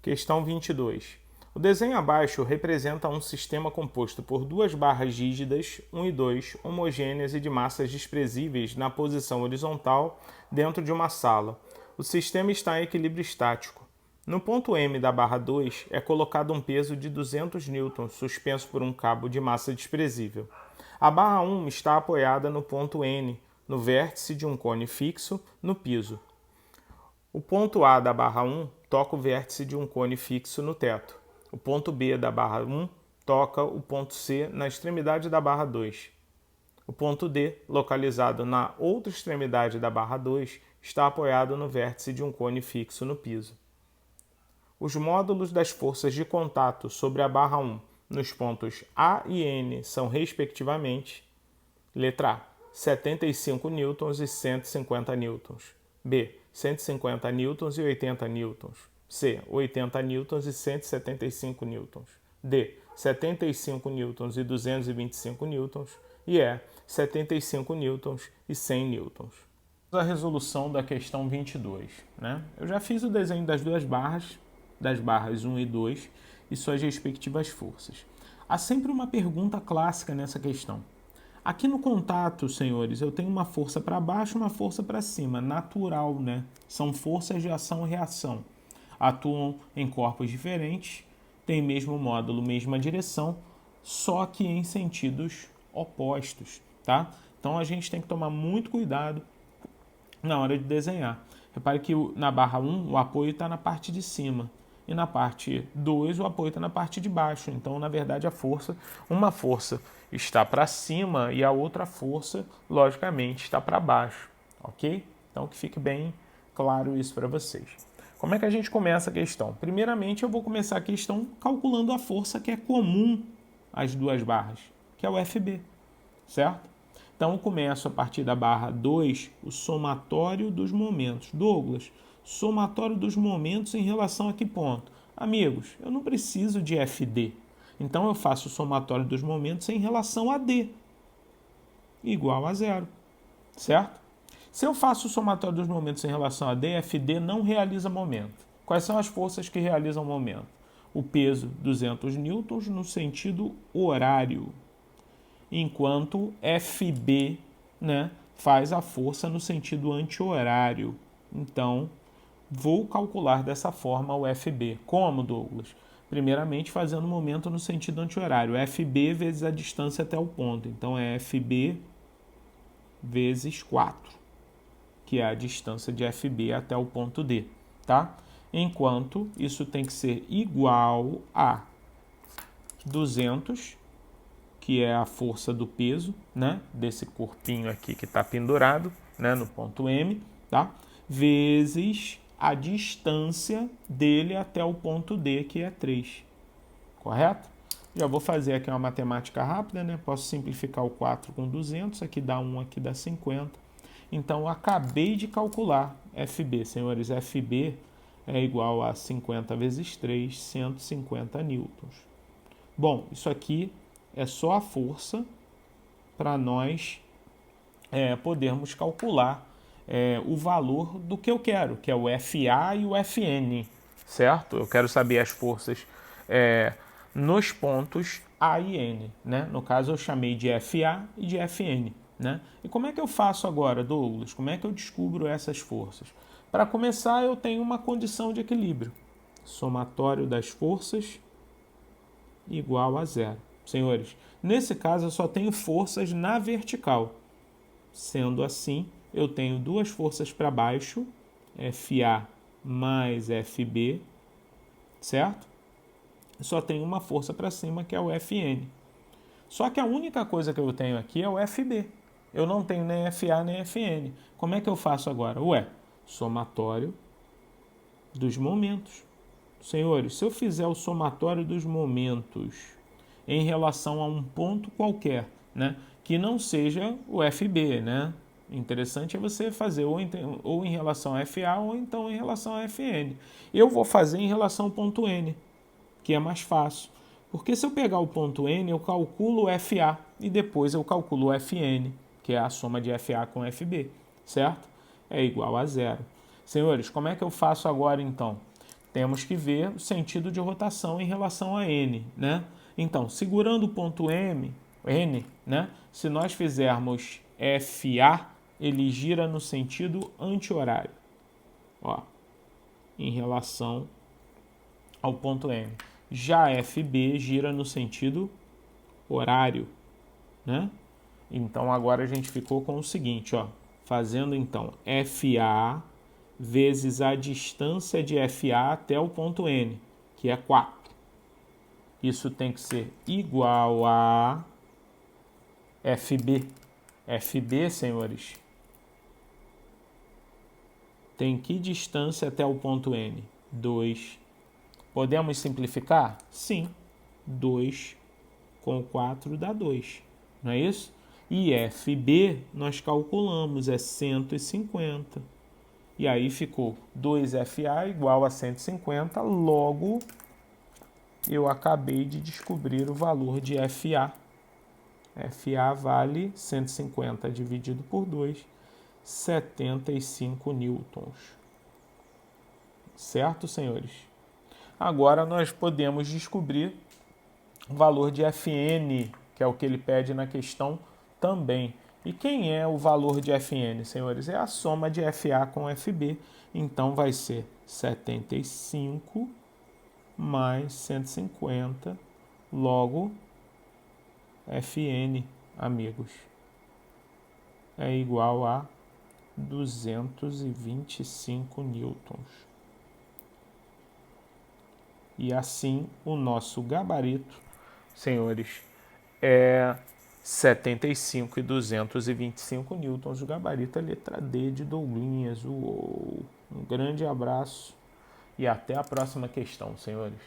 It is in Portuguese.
Questão 22. O desenho abaixo representa um sistema composto por duas barras rígidas, 1 e 2, homogêneas e de massas desprezíveis na posição horizontal dentro de uma sala. O sistema está em equilíbrio estático. No ponto M da barra 2 é colocado um peso de 200 newtons suspenso por um cabo de massa desprezível. A barra 1 está apoiada no ponto N, no vértice de um cone fixo, no piso. O ponto A da barra 1 toca o vértice de um cone fixo no teto. O ponto B da barra 1 toca o ponto C na extremidade da barra 2. O ponto D, localizado na outra extremidade da barra 2, está apoiado no vértice de um cone fixo no piso. Os módulos das forças de contato sobre a barra 1 nos pontos A e N são, respectivamente, letra A, 75 newtons e 150 newtons. B, 150 newtons e 80 newtons. C, 80 newtons e 175 newtons. D, 75 newtons e 225 newtons. E E, 75 newtons e 100 newtons. A resolução da questão 22. Eu já fiz o desenho das duas barras, das barras 1 e 2, e suas respectivas forças. Há sempre uma pergunta clássica nessa questão. Aqui no contato, senhores, eu tenho uma força para baixo e uma força para cima, natural, São forças de ação e reação. Atuam em corpos diferentes, têm mesmo módulo, mesma direção, só que em sentidos opostos, tá? Então a gente tem que tomar muito cuidado na hora de desenhar. Repare que na barra 1 o apoio está na parte de cima e na parte 2 o apoio está na parte de baixo. Então, na verdade, uma força está para cima e a outra força, logicamente, está para baixo, ok? Então, que fique bem claro isso para vocês. Como é que a gente começa a questão? Primeiramente, eu vou começar a questão calculando a força que é comum às duas barras, que é o FB, certo? Então, eu começo a partir da barra 2, o somatório dos momentos. Douglas, somatório dos momentos em relação a que ponto? Amigos, eu não preciso de FD. Então, eu faço o somatório dos momentos em relação a D, igual a 0, certo? Se eu faço o somatório dos momentos em relação a D, FD não realiza momento. Quais são as forças que realizam momento? O peso, 200 newtons, no sentido horário, enquanto FB, faz a força no sentido anti-horário. Então, vou calcular dessa forma o FB. Como, Douglas? Primeiramente, fazendo o momento no sentido anti-horário. FB vezes a distância até o ponto. Então, é FB vezes 4, que é a distância de FB até o ponto D, tá? Enquanto isso tem que ser igual a 200, que é a força do peso, desse corpinho aqui que está pendurado, no ponto M, tá? Vezes a distância dele até o ponto D, que é 3, correto? Já vou fazer aqui uma matemática rápida, Posso simplificar o 4 com 200, aqui dá 1, aqui dá 50. Então, eu acabei de calcular FB, senhores. FB é igual a 50 vezes 3, 150 newtons. Bom, isso aqui é só a força para nós podermos calcular o valor do que eu quero, que é o FA e o FN, certo? Eu quero saber as forças nos pontos A e N, No caso, eu chamei de FA e de FN. E como é que eu faço agora, Douglas? Como é que eu descubro essas forças? Para começar, eu tenho uma condição de equilíbrio. Somatório das forças igual a 0. Senhores, nesse caso eu só tenho forças na vertical. Sendo assim, eu tenho duas forças para baixo, FA mais FB, certo? Só tenho uma força para cima, que é o FN. Só que a única coisa que eu tenho aqui é o FB. Eu não tenho nem FA nem FN. Como é que eu faço agora? Somatório dos momentos. Senhores, se eu fizer o somatório dos momentos em relação a um ponto qualquer, que não seja o FB, Interessante é você fazer ou em relação a FA ou então em relação a FN. Eu vou fazer em relação ao ponto N, que é mais fácil. Porque se eu pegar o ponto N, eu calculo o FA e depois eu calculo o FN, que é a soma de FA com FB, certo? É igual a 0. Senhores, como é que eu faço agora então? Temos que ver o sentido de rotação em relação a N, né? Então, segurando o ponto N, né? Se nós fizermos FA, ele gira no sentido anti-horário, ó, em relação ao ponto N. Já FB gira no sentido horário, né? Então, agora a gente ficou com o seguinte, ó, fazendo então FA vezes a distância de FA até o ponto N, que é 4. Isso tem que ser igual a FB. FB, senhores, tem que distância até o ponto N? 2. Podemos simplificar? Sim. 2 com 4 dá 2. Não é isso? E FB nós calculamos, é 150. E aí ficou 2FA igual a 150, logo eu acabei de descobrir o valor de FA. FA vale 150 dividido por 2, 75 newtons. Certo, senhores? Agora nós podemos descobrir o valor de Fn, que é o que ele pede na questão também. E quem é o valor de Fn, senhores? É a soma de FA com FB. Então vai ser 75 mais 150, logo Fn, amigos, é igual a 225 newtons. E assim o nosso gabarito, senhores, é 75 e 225 newtons. O gabarito é letra D de Douglinhas. Uou. Um grande abraço e até a próxima questão, senhores.